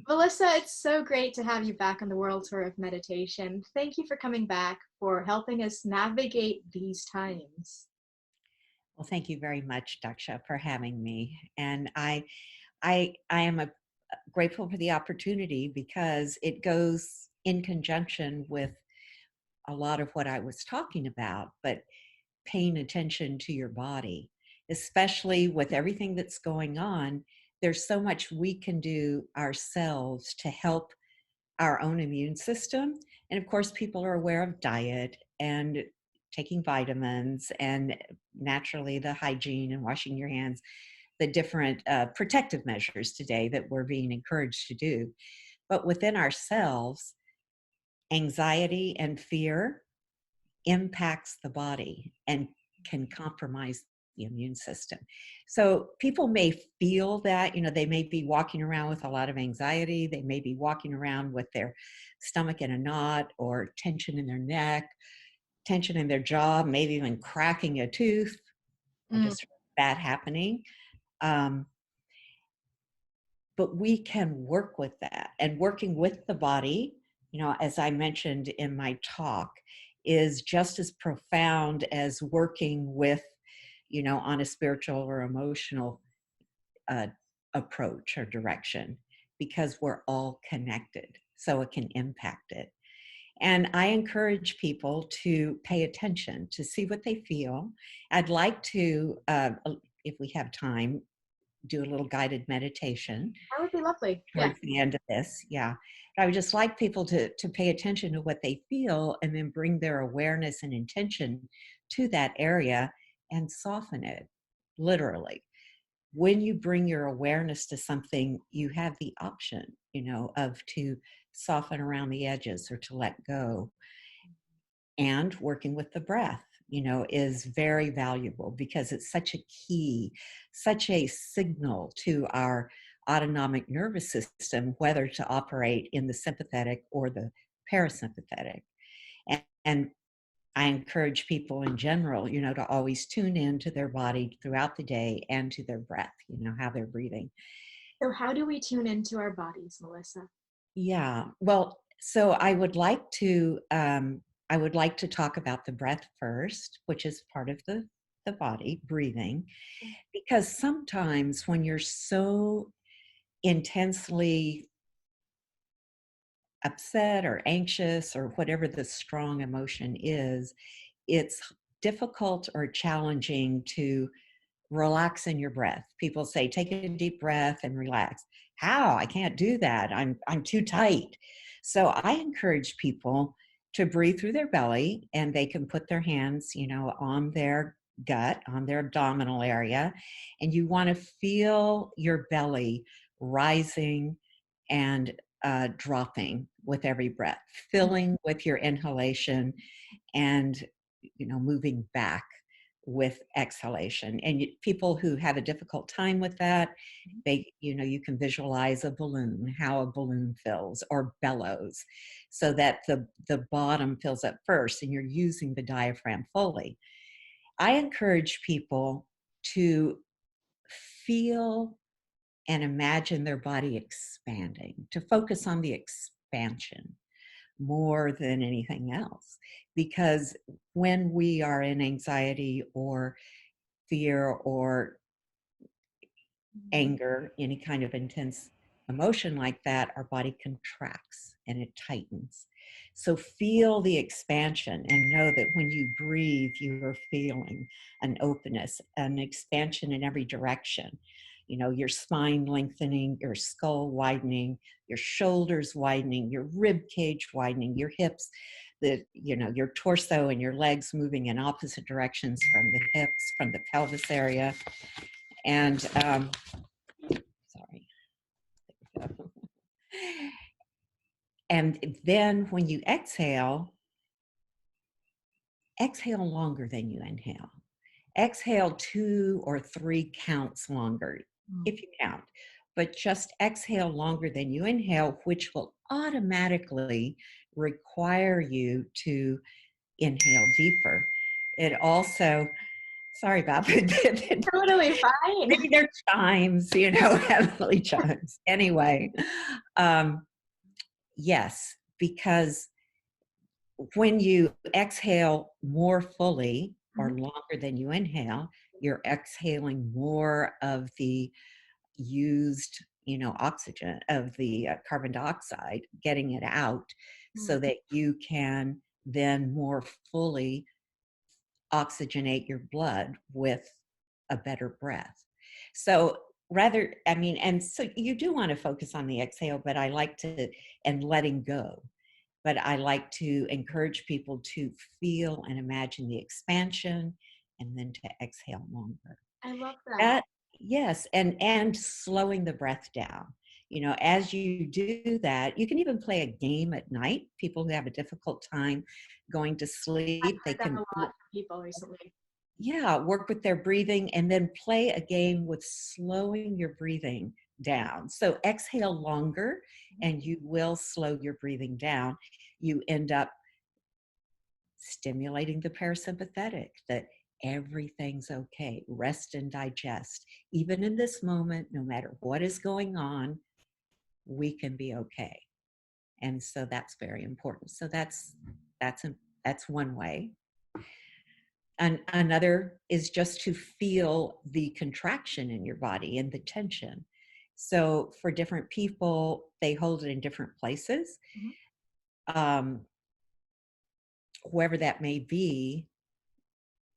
Melissa, it's so great to have you back on the World Tour of Meditation. Thank you for coming back, for helping us navigate these times. Well, thank you very much, Daksha, for having me. And I am grateful for the opportunity because it goes in conjunction with a lot of what I was talking about, but paying attention to your body, especially with everything that's going on. There's so much we can do ourselves to help our own immune system. And of course, people are aware of diet and taking vitamins and naturally the hygiene and washing your hands, the different protective measures today that we're being encouraged to do. But within ourselves, anxiety and fear impacts the body and can compromise the immune system. So people may feel that, they may be walking around with a lot of anxiety. They may be walking around with their stomach in a knot or tension in their neck, tension in their jaw, maybe even cracking a tooth. I Mm. just heard that happening. Um, but we can work with that, and working with the body, as I mentioned in my talk, is just as profound as working with, on a spiritual or emotional uh, approach or direction, because we're all connected, so it can impact it. And I encourage people to pay attention, to see what they feel. I'd like to, if we have time, do a little guided meditation That would be lovely. Yeah. towards the end of this. Yeah. I would just like people to pay attention to what they feel and then bring their awareness and intention to that area and soften it, literally. When you bring your awareness to something, you have the option, of to soften around the edges or to let go. And working with the breath, is very valuable because it's such a key, such a signal to our autonomic nervous system, whether to operate in the sympathetic or the parasympathetic. And I encourage people in general, to always tune in to their body throughout the day and to their breath, how they're breathing. So, how do we tune into our bodies, Melissa? Yeah. Well, so I would like to talk about the breath first, which is part of the body, breathing, because sometimes when you're so intensely upset or anxious or whatever the strong emotion is, it's difficult or challenging to relax in your breath. People say, take a deep breath and relax. How? I can't do that. I'm too tight. So I encourage people to breathe through their belly, and they can put their hands, on their gut, on their abdominal area. And you want to feel your belly rising and dropping with every breath, filling with your inhalation and, moving back with exhalation. And people who have a difficult time with that, you can visualize a balloon, how a balloon fills or bellows, so that the bottom fills up first and you're using the diaphragm fully. I encourage people to feel and imagine their body expanding, to focus on the expansion more than anything else. Because when we are in anxiety or fear or anger, any kind of intense emotion like that, our body contracts and it tightens. So feel the expansion and know that when you breathe, you are feeling an openness, an expansion in every direction. Your spine lengthening, your skull widening, your shoulders widening, your rib cage widening, your hips, your torso and your legs moving in opposite directions from the hips, from the pelvis area. And sorry. And then when you exhale longer than you inhale. Exhale 2 or 3 counts longer, Mm. if you count, but just exhale longer than you inhale, which will automatically require you to inhale deeper. It also, Sorry about that. Totally fine. Maybe they're chimes, heavenly chimes. Anyway, um, yes, because when you exhale more fully or Mhm. longer than you inhale, you're exhaling more of the used, oxygen of the carbon dioxide, getting it out so Mm. that you can then more fully oxygenate your blood with a better breath. So and so you do want to focus on the exhale, but I like to, and letting go. But I like to encourage people to feel and imagine the expansion and then to exhale longer. I love that. That yes, and slowing the breath down. As you do that, you can even play a game at night. People who have a difficult time going to I've sleep, they heard that a can lot from people recently. yeah, work with their breathing and then play a game with slowing your breathing down. So exhale longer and you will slow your breathing down. You end up stimulating the parasympathetic that everything's okay. Rest and digest. Even in this moment, no matter what is going on, we can be okay. And so that's very important. So that's that's one way. And another is just to feel the contraction in your body and the tension. So for different people, they hold it in different places. Mhm. Um, Wherever that may be,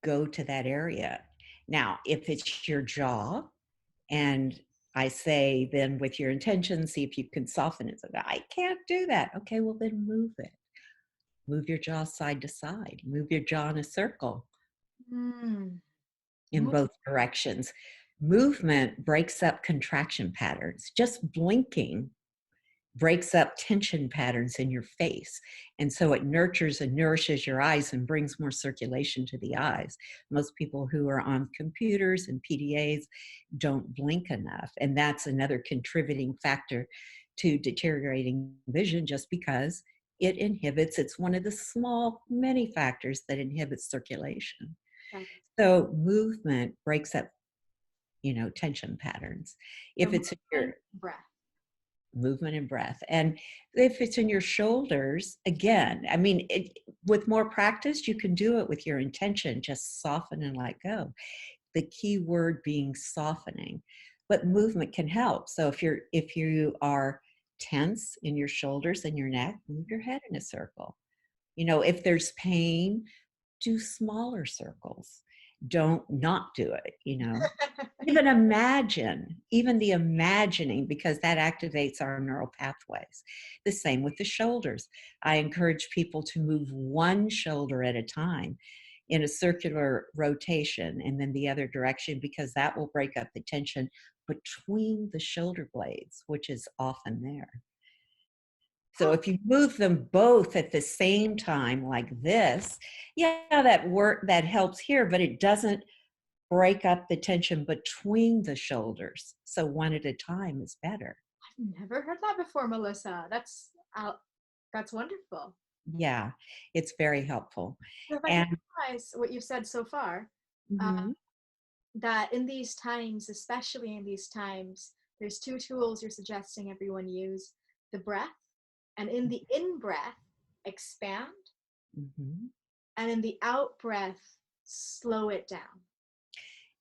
go to that area. Now, if it's your jaw, and I say, then with your intention, see if you can soften it. So I can't do that. Okay, well, then move it. Move your jaw side to side. Move your jaw in a circle Mm. in both directions. Movement breaks up contraction patterns. Just blinking breaks up tension patterns in your face. And so it nurtures and nourishes your eyes and brings more circulation to the eyes. Most people who are on computers and PDAs don't blink enough. And that's another contributing factor to deteriorating vision just because it's one of the small, many factors that inhibits circulation. Okay. So movement breaks up, tension patterns. So If it's in movement, your breath. movement and breath, and if it's in your shoulders, again, with more practice, you can do it with your intention, just soften and let go. The key word being softening, but movement can help. So if you are tense in your shoulders and your neck, move your head in a circle. If there's pain, do smaller circles. Don't not do it. Even the imagining, because that activates our neural pathways. The same with the shoulders. I encourage people to move one shoulder at a time in a circular rotation and then the other direction, because that will break up the tension between the shoulder blades, which is often there. So How if you move them both at the same time like this, yeah, that helps here, but it doesn't break up the tension between the shoulders. So one at a time is better. I've never heard that before, Melissa. That's wonderful. Yeah, it's very helpful. So if I can And summarize what you've said so far, uh, mhm, that in these times, especially in these times, there's two tools you're suggesting everyone use: the breath, and in the in breath, expand, mhm. and in the out breath, slow it down.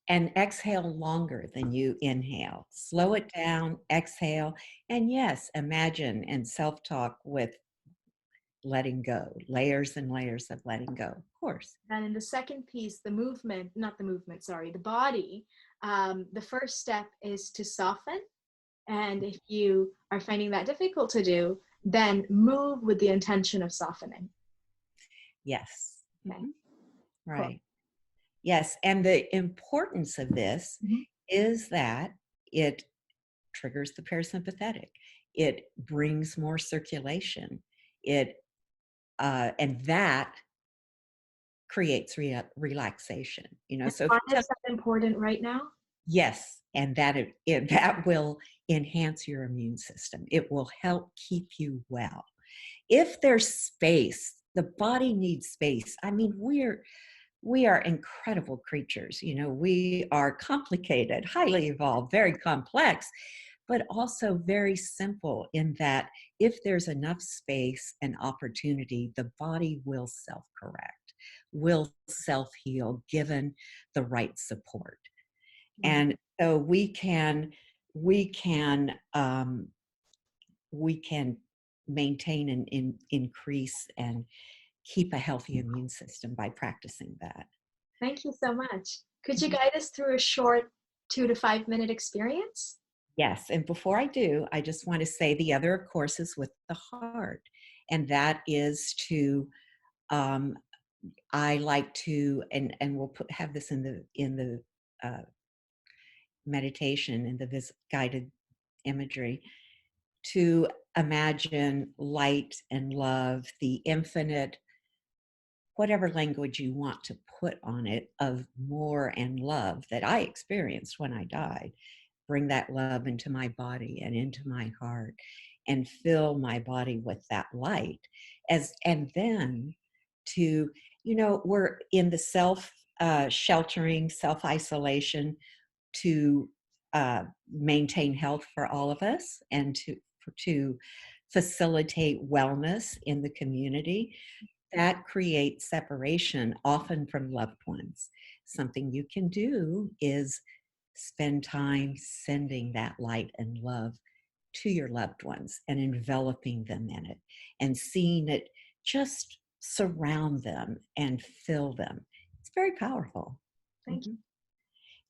And exhale longer than you inhale. Slow it down, exhale, and yes, imagine and self-talk with letting go, layers and layers of letting go, of course. And in the second piece, the movement, not the movement, sorry, the body, the first step is to soften. And if you are finding that difficult to do, then move with the intention of softening. Yes. Okay, cool. Right. Yes. And the importance of this Mhm. is that it triggers the parasympathetic. It brings more circulation. And that creates relaxation. And So if why you tell, is that important right now? yes, and that will enhance your immune system. It will help keep you well. If there's space, the body needs space. we are incredible creatures. You know, we are complicated, highly evolved, very complex, but also very simple in that if there's enough space and opportunity, the body will self correct, will self heal given the right support. Wow. And so we can, um, we can maintain and increase and keep a healthy immune system by practicing that. Thank you so much. Could you Mhm. guide us through a short 2 to 5 minute experience? Yes, and before I do, I just want to say the other, of course, is with the heart, and that is to um, I like to, and we'll have this in the meditation in the guided imagery, to imagine light and love, the infinite, whatever language you want to put on it, of more and love that I experienced when I died. Bring that love into my body and into my heart and fill my body with that light. And then to, you know, we're in the self sheltering, self isolation to maintain health for all of us and to facilitate wellness in the community. That creates separation, often from loved ones. Something you can do is spend time sending that light and love to your loved ones and enveloping them in it and seeing it just surround them and fill them. It's very powerful. Thank Mhm.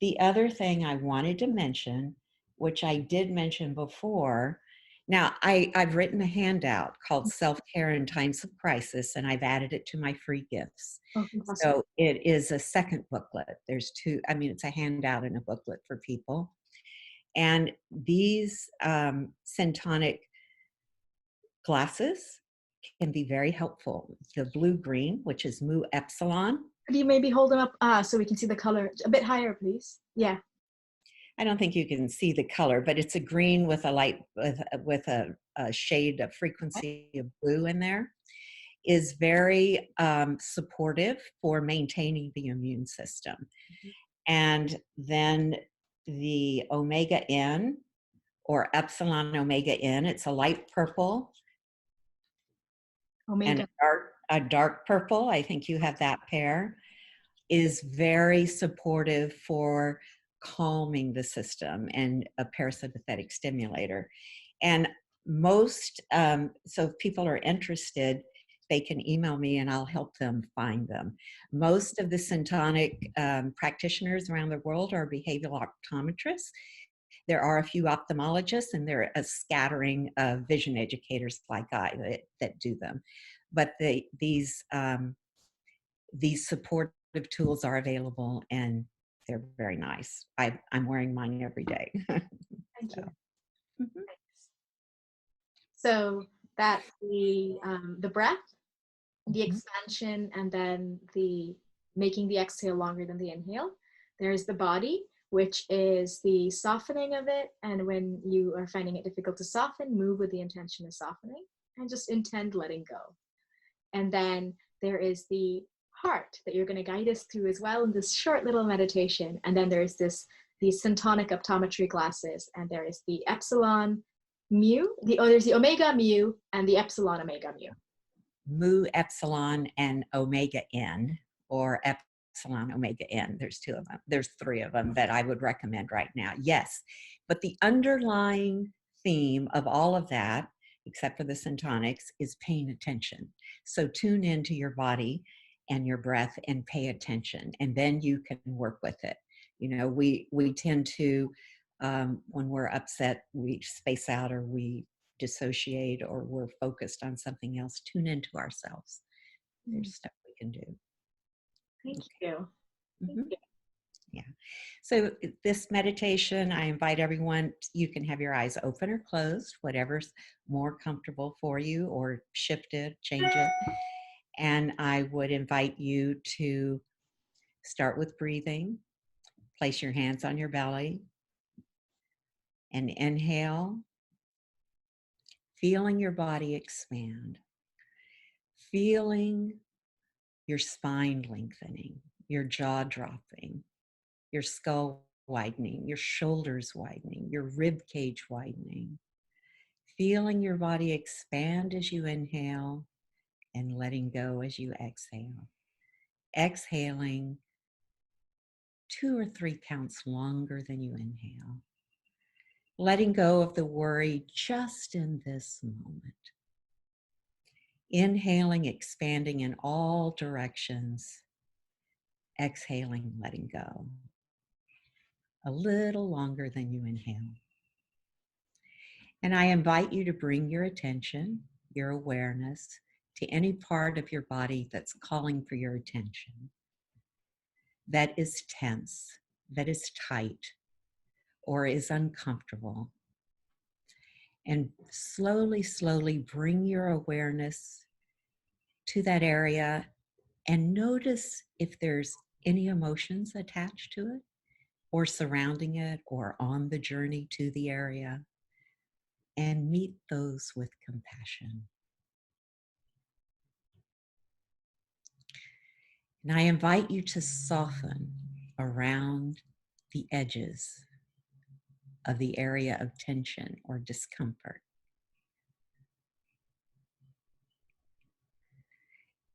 The other thing I wanted to mention, which I did mention before, now I've written a handout called you. Self Care in Times of Crisis, and I've added it to my free gifts. Oh, fantastic. So it is a second booklet. There's two, I mean, it's a handout and a booklet for people. And these syntonic glasses can be very helpful. The blue green, which is Mu Epsilon. Could you maybe hold them up so we can see the color a bit higher, please? Yeah. I don't think you can see the color, but it's a green with a light with a shade of frequency of blue in there. Is very supportive for maintaining the immune system. And then the omega N or epsilon omega N, it's a light purple and Omega. a dark purple. I think you have that pair. Is very supportive for calming the system and a parasympathetic stimulator. And so if people are interested, they can email me and I'll help them find them. Most of the syntonic practitioners around the world are behavioral optometrists. There are a few ophthalmologists and there are a scattering of vision educators like that do them. But these supportive tools are available and they're very nice. I'm wearing mine every day. Thank So, you. mhm, So that's the breath, the mhm. expansion, and then the making the exhale longer than the inhale. There's the body, which is the softening of it. And when you are finding it difficult to soften, move with the intention of softening and just intend letting go. And then there is the heart that you're going to guide us through as well in this short little meditation. And then there's these syntonic optometry glasses, and there is the epsilon mu, there's the omega mu and the epsilon omega mu. Mu epsilon and omega N, or epsilon omega N. There's two of them. There's three of them that I would recommend right now. Yes. But the underlying theme of all of that, except for the syntonics, is paying attention. So tune into your body and your breath and pay attention, and then you can work with it. You know, we tend to when we're upset, we space out or we dissociate or we're focused on something else. Tune into ourselves. Mm, There's stuff we can do. thank Okay. you. Thank Mhm. you. Yeah. So this meditation, I invite everyone, you can have your eyes open or closed, whatever's more comfortable for you, or shift it, change it. And I would invite you to start with breathing. Place your hands on your belly and inhale, feeling your body expand, feeling your spine lengthening. your jaw dropping, your skull widening, your shoulders widening, your rib cage widening. Feeling your body expand as you inhale and letting go as you exhale. Exhaling 2 or 3 counts longer than you inhale. Letting go of the worry just in this moment. Inhaling, expanding in all directions. Exhaling, letting go. A little longer than you inhale. And I invite you to bring your attention, your awareness, to any part of your body that's calling for your attention, that is tense, that is tight, or is uncomfortable. And slowly, slowly bring your awareness to that area and notice if there's any emotions attached to it, or surrounding it, or on the journey to the area, and meet those with compassion. And I invite you to soften around the edges of the area of tension or discomfort.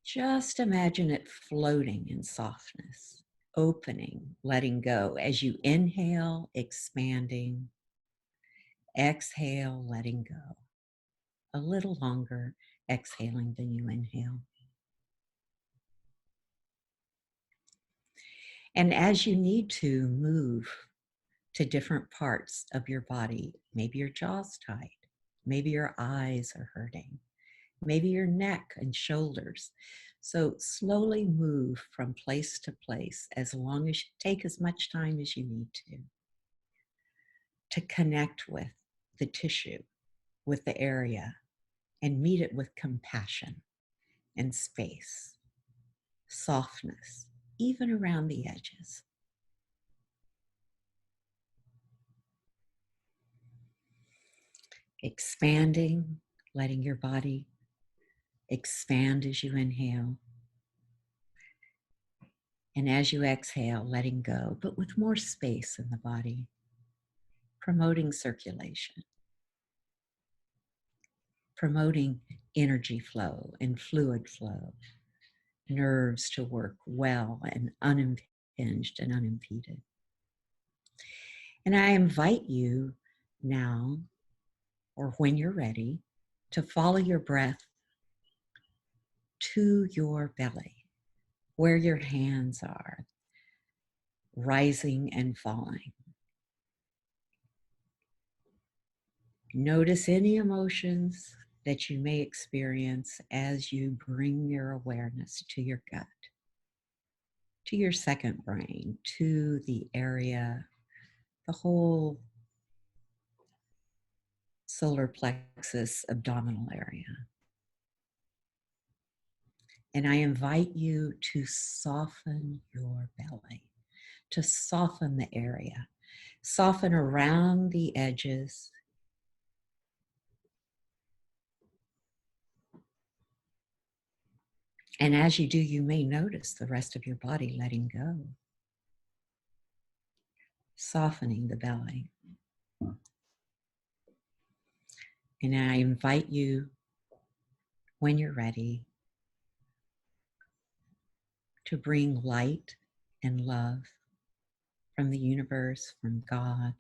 Just imagine it floating in softness, opening, letting go. As you inhale, expanding. Exhale, letting go. A little longer exhaling than you inhale. And as you need to move to different parts of your body, maybe your jaw's tight, maybe your eyes are hurting, maybe your neck and shoulders. So slowly move from place to place as long as you take as much time as you need to connect with the tissue, with the area, and meet it with compassion and space, softness, even around the edges. Expanding, letting your body expand as you inhale. And as you exhale, letting go, but with more space in the body, promoting circulation, promoting energy flow and fluid flow, nerves to work well and unimpinged and unimpeded. And I invite you now, or when you're ready, to follow your breath to your belly, where your hands are, rising and falling. Notice any emotions that you may experience as you bring your awareness to your gut, to your second brain, to the area, the whole solar plexus abdominal area. And I invite you to soften your belly, to soften the area, soften around the edges. And as you do, you may notice the rest of your body letting go, softening the belly. And I invite you, when you're ready, to bring light and love from the universe, from God,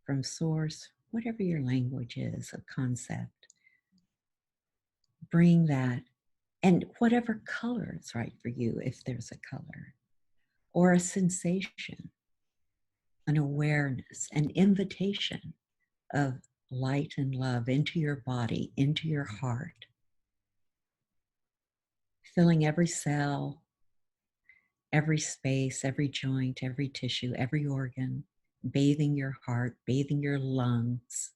from Source, whatever your language is, a concept. Bring that, and whatever color is right for you, if there's a color, or a sensation, an awareness, an invitation of light and love into your body, into your heart, filling every cell, every space, every joint, every tissue, every organ, bathing your heart, bathing your lungs,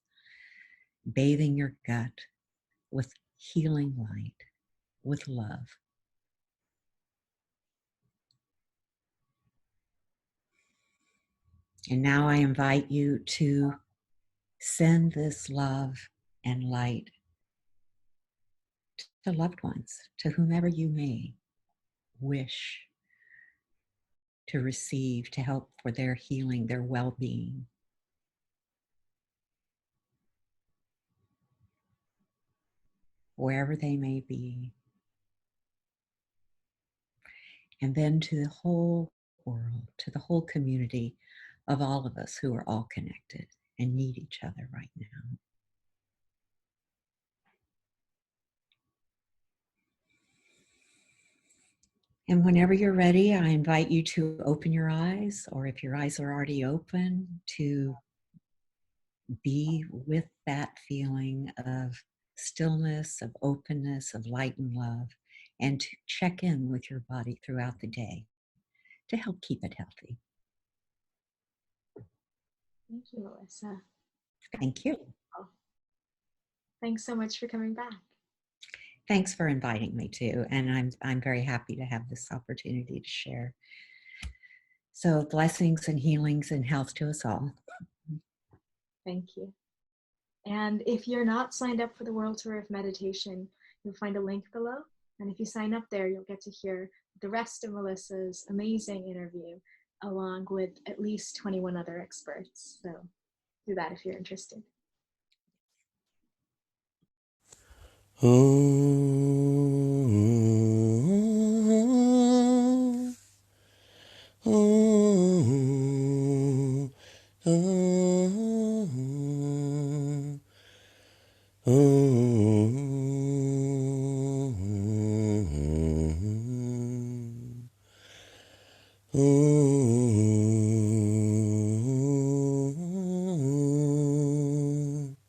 bathing your gut with healing light, with love. And now I invite you to send this love and light to loved ones, to whomever you may wish to receive, to help for their healing, their well-being. Wherever they may be. And then to the whole world, to the whole community of all of us who are all connected and need each other right now. And whenever you're ready, I invite you to open your eyes, or if your eyes are already open, to be with that feeling of stillness, of openness, of light and love, and to check in with your body throughout the day to help keep it healthy. Thank you, Melissa. Thank you. Thanks so much for coming back. Thanks for inviting me too, and I'm very happy to have this opportunity to share. So blessings and healings and health to us all. Thank you. And if you're not signed up for the World Tour of Meditation, you'll find a link below. And if you sign up there, you'll get to hear the rest of Melissa's amazing interview, along with at least 21 other experts. So do that if you're interested. Oh,